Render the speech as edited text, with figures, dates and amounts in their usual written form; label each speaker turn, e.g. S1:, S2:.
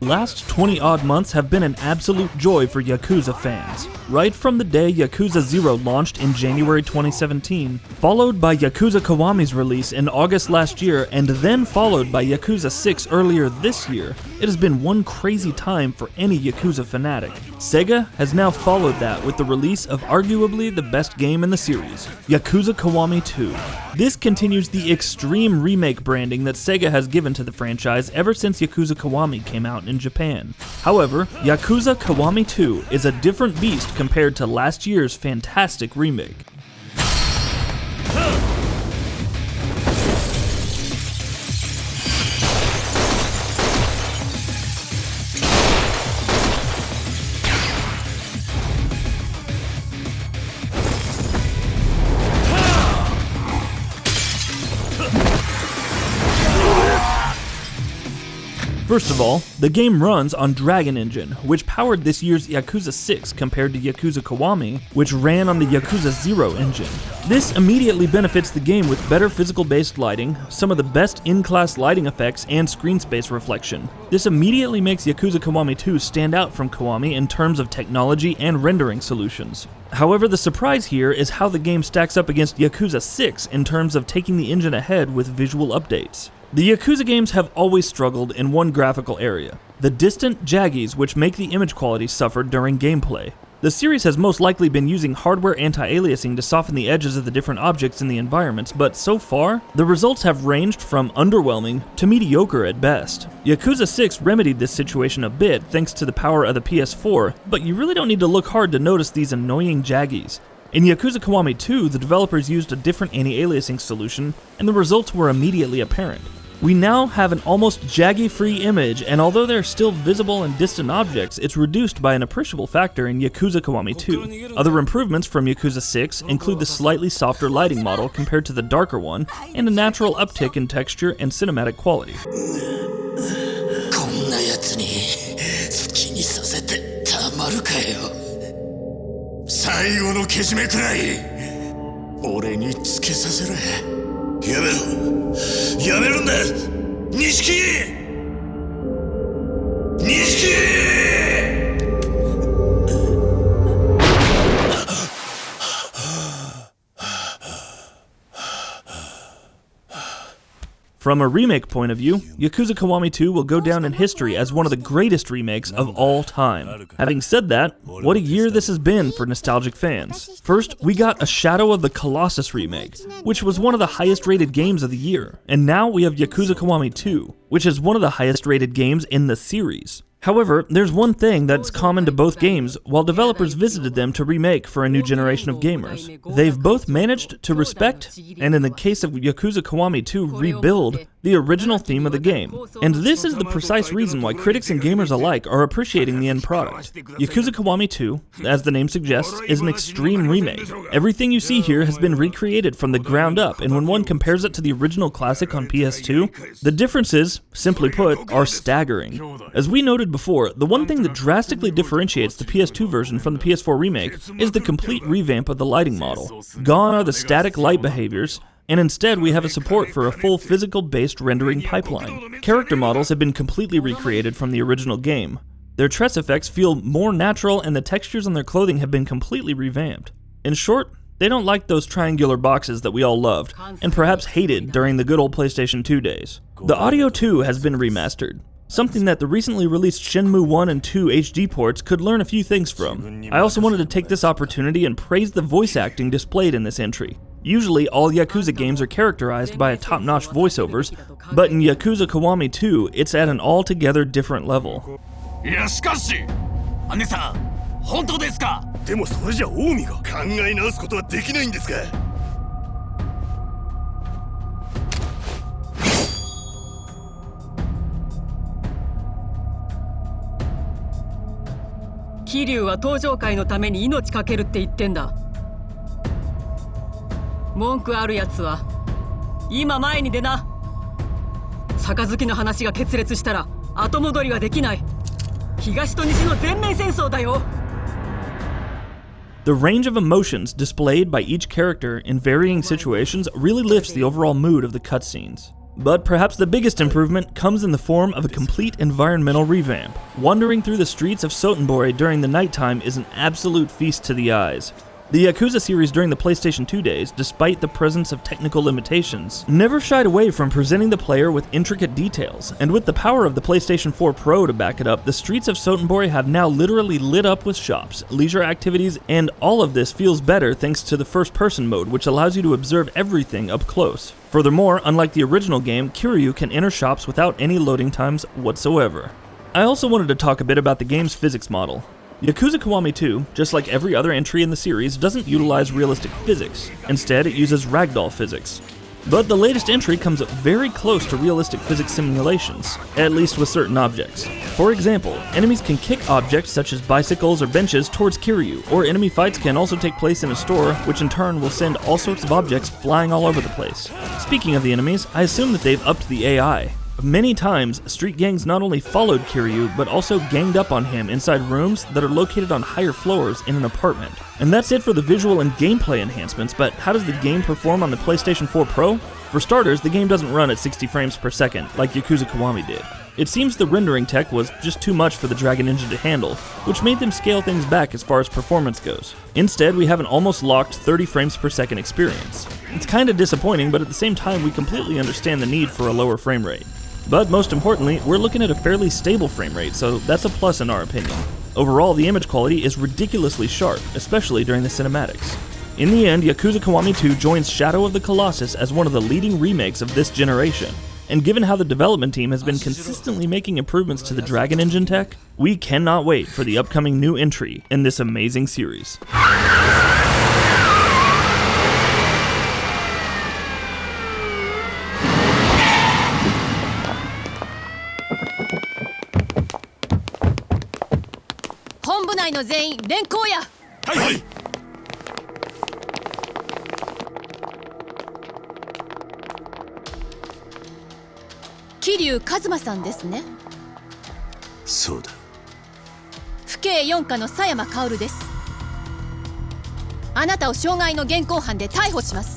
S1: Last 20-odd months have been an absolute joy for Yakuza fans. Right from the day Yakuza 0 launched in January 2017, followed by Yakuza Kiwami's release in August last year, and then followed by Yakuza 6 earlier this year, it has been one crazy time for any Yakuza fanatic. Sega has now followed that with the release of arguably the best game in the series, Yakuza Kiwami 2. This continues the extreme remake branding that Sega has given to the franchise ever since Yakuza Kiwami came out in Japan. However, Yakuza Kiwami 2 is a different beast compared to last year's fantastic remake. First of all, the game runs on Dragon Engine, which powered this year's Yakuza 6 compared to Yakuza Kiwami, which ran on the Yakuza 0 engine. This immediately benefits the game with better physical-based lighting, some of the best in-class lighting effects, and screen space reflection. This immediately makes Yakuza Kiwami 2 stand out from Kiwami in terms of technology and rendering solutions. However, the surprise here is how the game stacks up against Yakuza 6 in terms of taking the engine ahead with visual updates. The Yakuza games have always struggled in one graphical area: the distant jaggies which make the image quality suffer during gameplay. The series has most likely been using hardware anti-aliasing to soften the edges of the different objects in the environments, but so far, the results have ranged from underwhelming to mediocre at best. Yakuza 6 remedied this situation a bit thanks to the power of the PS4, but you really don't need to look hard to notice these annoying jaggies. In Yakuza Kiwami 2, the developers used a different anti-aliasing solution, and the results were immediately apparent. We now have an almost jaggy-free image, and although they're still visible in distant objects, it's reduced by an appreciable factor in Yakuza Kiwami 2. Other improvements from Yakuza 6 include the slightly softer lighting model compared to the darker one, and a natural uptick in texture and cinematic quality. From a remake point of view, Yakuza Kiwami 2 will go down in history as one of the greatest remakes of all time. Having said that, what a year this has been for nostalgic fans. First, we got a Shadow of the Colossus remake, which was one of the highest rated games of the year, and now we have Yakuza Kiwami 2, which is one of the highest rated games in the series. However, there's one thing that's common to both games while developers visited them to remake for a new generation of gamers. They've both managed to respect, and in the case of Yakuza Kiwami 2, rebuild, the original theme of the game. And this is the precise reason why critics and gamers alike are appreciating the end product. Yakuza Kiwami 2, as the name suggests, is an extreme remake. Everything you see here has been recreated from the ground up, and when one compares it to the original classic on PS2, the differences, simply put, are staggering. As we noted before, the one thing that drastically differentiates the PS2 version from the PS4 remake is the complete revamp of the lighting model. Gone are the static light behaviors, and instead we have a support for a full physical-based rendering pipeline. Character models have been completely recreated from the original game. Their tress effects feel more natural, and the textures on their clothing have been completely revamped. In short, they don't like those triangular boxes that we all loved, and perhaps hated during the good old PlayStation 2 days. The audio too has been remastered, something that the recently released Shenmue 1 and 2 HD ports could learn a few things from. I also wanted to take this opportunity and praise the voice acting displayed in this entry. Usually, all Yakuza games are characterized by top-notch voiceovers, but in Yakuza Kiwami 2, it's at an altogether different level.
S2: 桐生は登場会のために命かけるって言ってんだ。文句あるやつは今前に出な。杯の話が決裂したら後戻りはできない。東と西の全面戦争だよ。
S1: The range of emotions displayed by each character in varying situations really lifts the overall mood of the cutscenes. But perhaps the biggest improvement comes in the form of a complete environmental revamp. Wandering through the streets of Sotenbori during the nighttime is an absolute feast to the eyes. The Yakuza series during the PlayStation 2 days, despite the presence of technical limitations, never shied away from presenting the player with intricate details, and with the power of the PlayStation 4 Pro to back it up, the streets of Sotenbori have now literally lit up with shops, leisure activities, and all of this feels better thanks to the first-person mode, which allows you to observe everything up close. Furthermore, unlike the original game, Kiryu can enter shops without any loading times whatsoever. I also wanted to talk a bit about the game's physics model. Yakuza Kiwami 2, just like every other entry in the series, doesn't utilize realistic physics. Instead, it uses ragdoll physics. But the latest entry comes very close to realistic physics simulations, at least with certain objects. For example, enemies can kick objects such as bicycles or benches towards Kiryu, or enemy fights can also take place in a store, which in turn will send all sorts of objects flying all over the place. Speaking of the enemies, I assume that they've upped the AI. Many times, street gangs not only followed Kiryu, but also ganged up on him inside rooms that are located on higher floors in an apartment. And that's it for the visual and gameplay enhancements, but how does the game perform on the PlayStation 4 Pro? For starters, the game doesn't run at 60 frames per second, like Yakuza Kiwami did. It seems the rendering tech was just too much for the Dragon Engine to handle, which made them scale things back as far as performance goes. Instead, we have an almost locked 30 frames per second experience. It's kinda disappointing, but at the same time, we completely understand the need for a lower frame rate. But most importantly, we're looking at a fairly stable frame rate, so that's a plus in our opinion. Overall, the image quality is ridiculously sharp, especially during the cinematics. In the end, Yakuza Kiwami 2 joins Shadow of the Colossus as one of the leading remakes of this generation. And given how the development team has been consistently making improvements to the Dragon Engine tech, we cannot wait for the upcoming new entry in this amazing series.
S3: Kiryu Kazuma さんですね。
S4: そうだ。
S3: 府警4課の佐山薫です。あなたを傷害の現行犯で逮捕します。